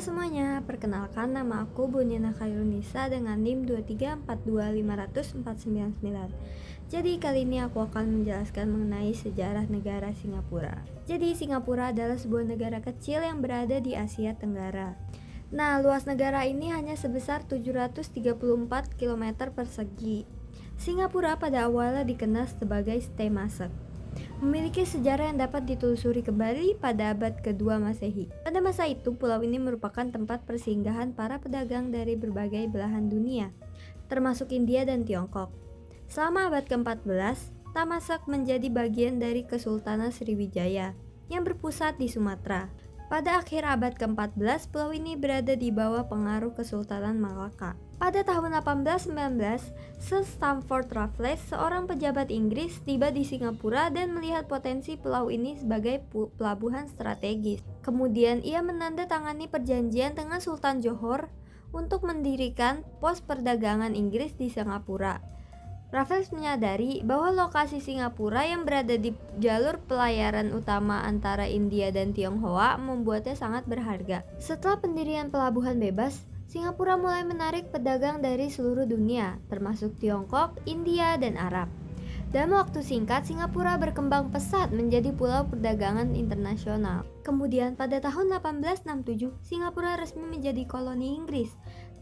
semuanya, perkenalkan nama aku Bunyana Khairunisa dengan NIM 23425004999. Jadi kali ini aku akan menjelaskan mengenai sejarah negara Singapura. Jadi Singapura adalah sebuah negara kecil yang berada di Asia Tenggara. Nah, luas negara ini hanya sebesar 734 km persegi. Singapura pada awalnya dikenal sebagai Temasek, memiliki sejarah yang dapat ditelusuri kembali pada abad kedua Masehi. Pada masa itu, pulau ini merupakan tempat persinggahan para pedagang dari berbagai belahan dunia, termasuk India dan Tiongkok. Selama abad ke-14, Temasek menjadi bagian dari Kesultanan Sriwijaya yang berpusat di Sumatera. Pada akhir abad ke-14, pulau ini berada di bawah pengaruh Kesultanan Malaka. Pada tahun 1819, Sir Stamford Raffles, seorang pejabat Inggris, tiba di Singapura dan melihat potensi pulau ini sebagai pelabuhan strategis. Kemudian ia menandatangani perjanjian dengan Sultan Johor untuk mendirikan pos perdagangan Inggris di Singapura. Raffles menyadari bahwa lokasi Singapura yang berada di jalur pelayaran utama antara India dan Tionghoa membuatnya sangat berharga. Setelah pendirian pelabuhan bebas, Singapura mulai menarik pedagang dari seluruh dunia, termasuk Tiongkok, India, dan Arab. Dalam waktu singkat, Singapura berkembang pesat menjadi pulau perdagangan internasional. Kemudian pada tahun 1867, Singapura resmi menjadi koloni Inggris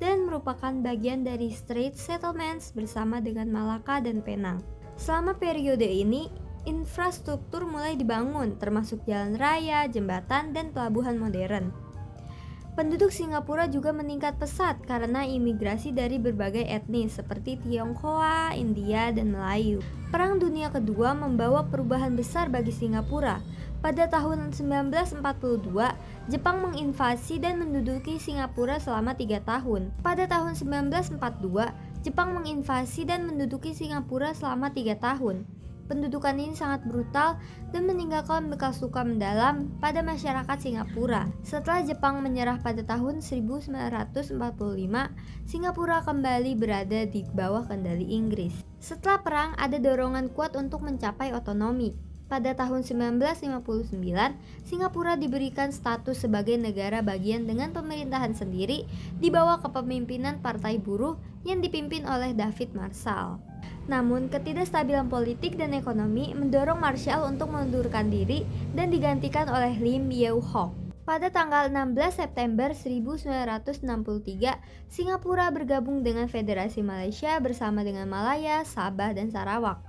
dan merupakan bagian dari Straits Settlements bersama dengan Malaka dan Penang. Selama periode ini, infrastruktur mulai dibangun, termasuk jalan raya, jembatan, dan pelabuhan modern. Penduduk Singapura juga meningkat pesat karena imigrasi dari berbagai etnis seperti Tionghoa, India, dan Melayu. Perang Dunia Kedua membawa perubahan besar bagi Singapura. Pada tahun 1942, Jepang menginvasi dan menduduki Singapura selama 3 tahun. Pada tahun 1942, Jepang menginvasi dan menduduki Singapura selama 3 tahun. Pendudukan ini sangat brutal dan meninggalkan bekas luka mendalam pada masyarakat Singapura. Setelah Jepang menyerah pada tahun 1945, Singapura kembali berada di bawah kendali Inggris. Setelah perang, ada dorongan kuat untuk mencapai otonomi. Pada tahun 1959, Singapura diberikan status sebagai negara bagian dengan pemerintahan sendiri di bawah kepemimpinan Partai Buruh yang dipimpin oleh David Marshall. Namun, ketidakstabilan politik dan ekonomi mendorong Marshall untuk mengundurkan diri dan digantikan oleh Lim Yew Hock. Pada tanggal 16 September 1963, Singapura bergabung dengan Federasi Malaysia bersama dengan Malaya, Sabah, dan Sarawak.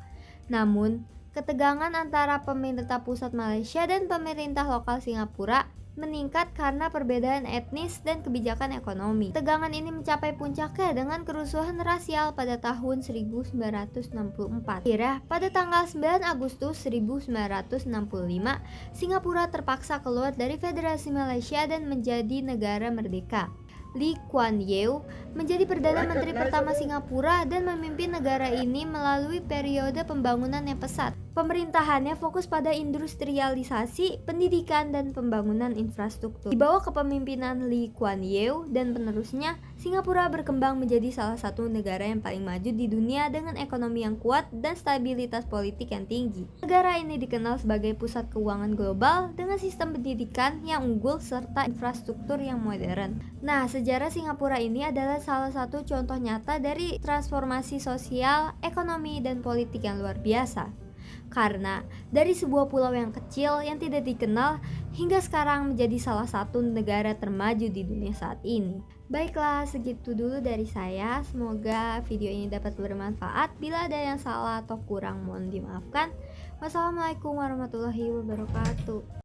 Namun, ketegangan antara pemerintah pusat Malaysia dan pemerintah lokal Singapura meningkat karena perbedaan etnis dan kebijakan ekonomi. Tegangan ini mencapai puncaknya dengan kerusuhan rasial pada tahun 1964. Akhirnya, pada tanggal 9 Agustus 1965, Singapura terpaksa keluar dari Federasi Malaysia dan menjadi negara merdeka. Lee Kuan Yew menjadi Perdana Menteri pertama Singapura dan memimpin negara ini melalui periode pembangunan yang pesat. Pemerintahannya fokus pada industrialisasi, pendidikan, dan pembangunan infrastruktur. Di bawah kepemimpinan Lee Kuan Yew dan penerusnya, Singapura berkembang menjadi salah satu negara yang paling maju di dunia dengan ekonomi yang kuat dan stabilitas politik yang tinggi. Negara ini dikenal sebagai pusat keuangan global dengan sistem pendidikan yang unggul serta infrastruktur yang modern. Nah, sejarah Singapura ini adalah salah satu contoh nyata dari transformasi sosial, ekonomi, dan politik yang luar biasa. Karena dari sebuah pulau yang kecil yang tidak dikenal hingga sekarang menjadi salah satu negara termaju di dunia saat ini. Baiklah, segitu dulu dari saya. Semoga video ini dapat bermanfaat. Bila ada yang salah atau kurang mohon dimaafkan. Wassalamualaikum warahmatullahi wabarakatuh.